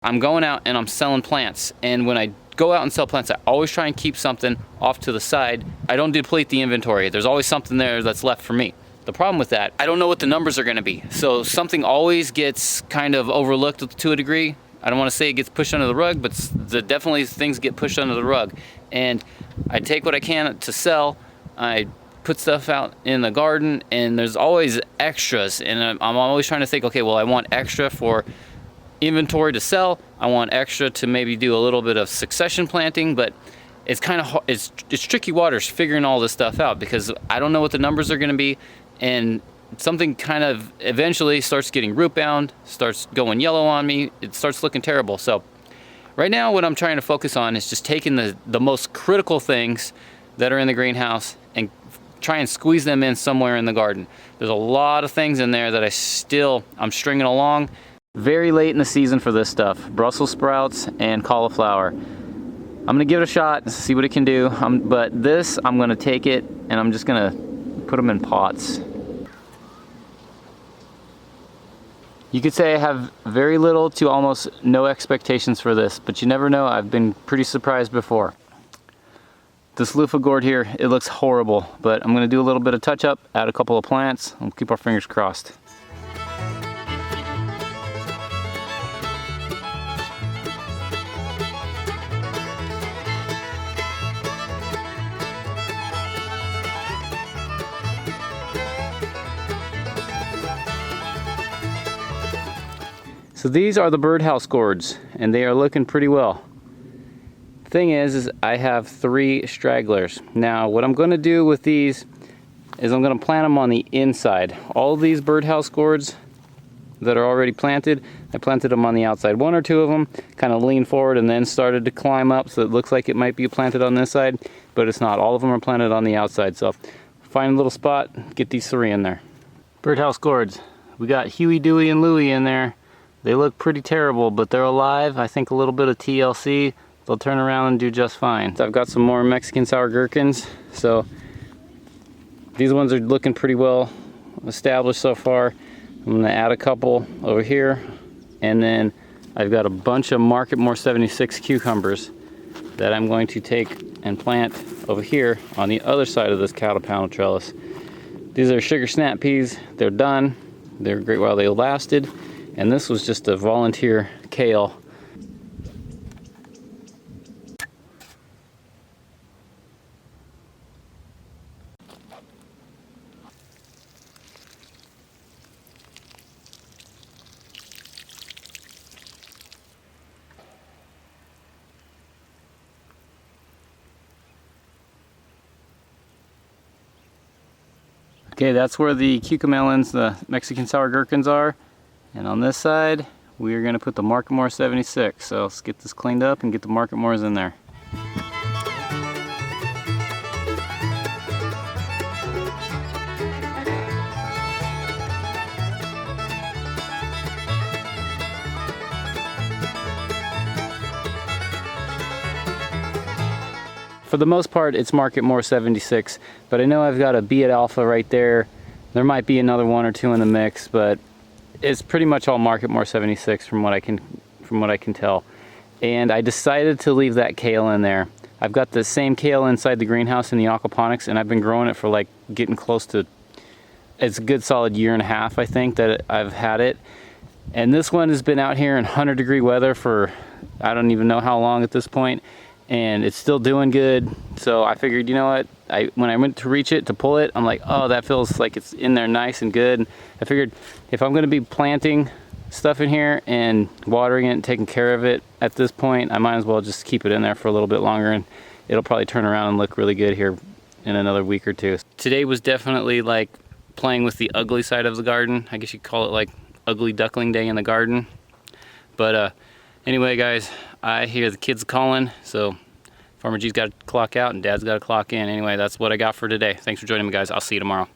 I'm going out and I'm selling plants, and when I go out and sell plants, I always try and keep something off to the side. I don't deplete the inventory. There's always something there that's left for me. The problem with that, I don't know what the numbers are gonna be. So something always gets kind of overlooked to a degree. I don't wanna say it gets pushed under the rug, but definitely things get pushed under the rug. And I take what I can to sell. I put stuff out in the garden, and there's always extras. And I'm always trying to think, okay, well, I want extra for inventory to sell. I want extra to maybe do a little bit of succession planting, but it's kind of it's tricky waters figuring all this stuff out because I don't know what the numbers are going to be, and something kind of eventually starts getting root bound, starts going yellow on me, it starts looking terrible. So right now what I'm trying to focus on is just taking the most critical things that are in the greenhouse and try and squeeze them in somewhere in the garden. There's a lot of things in there that I'm stringing along. Very late in the season for this stuff. Brussels sprouts and cauliflower. I'm gonna give it a shot, see what it can do. But this, I'm gonna take it and I'm just gonna put them in pots. You could say I have very little to almost no expectations for this, but you never know. I've been pretty surprised before. This loofah gourd here, it looks horrible, but I'm gonna do a little bit of touch up, add a couple of plants, and keep our fingers crossed. So these are the birdhouse gourds, and they are looking pretty well. The thing is I have 3 stragglers. Now what I'm going to do with these is I'm going to plant them on the inside. All of these birdhouse gourds that are already planted, I planted them on the outside. 1 or 2 of them kind of leaned forward and then started to climb up, so it looks like it might be planted on this side, but it's not. All of them are planted on the outside. So find a little spot, get these 3 in there. Birdhouse gourds. We got Huey, Dewey, and Louie in there. They look pretty terrible, but they're alive. I think a little bit of TLC, they'll turn around and do just fine. I've got some more Mexican sour gherkins, so these ones are looking pretty well established so far. I'm gonna add a couple over here, and then I've got a bunch of Marketmore 76 cucumbers that I'm going to take and plant over here on the other side of this cattle panel trellis. These are sugar snap peas. They're done. They're great while they lasted. And this was just a volunteer kale. Okay, that's where the cucamelons, the Mexican sour gherkins are. And on this side, we are going to put the Marketmore 76. So let's get this cleaned up and get the Marketmores in there. For the most part, it's Marketmore 76, but I know I've got a Beat Alpha right there. There might be another 1 or 2 in the mix, but it's pretty much all Marketmore 76 from what I can tell. And I decided to leave that kale in there. I've got the same kale inside the greenhouse in the aquaponics, and I've been growing it for like getting close to, it's a good solid 1.5 years, I think, that I've had it. And this one has been out here in 100-degree weather for I don't even know how long at this point, and it's still doing good. So I figured, you know what, when I went to reach it to pull it, I'm like, oh, that feels like it's in there nice and good. I figured if I'm going to be planting stuff in here and watering it and taking care of it at this point, I might as well just keep it in there for a little bit longer, and it'll probably turn around and look really good here in another week or 2. Today was definitely like playing with the ugly side of the garden. I guess you could call it like ugly duckling day in the garden. But anyway, guys, I hear the kids calling, so Farmer G's got to clock out and Dad's got to clock in. Anyway, that's what I got for today. Thanks for joining me, guys. I'll see you tomorrow.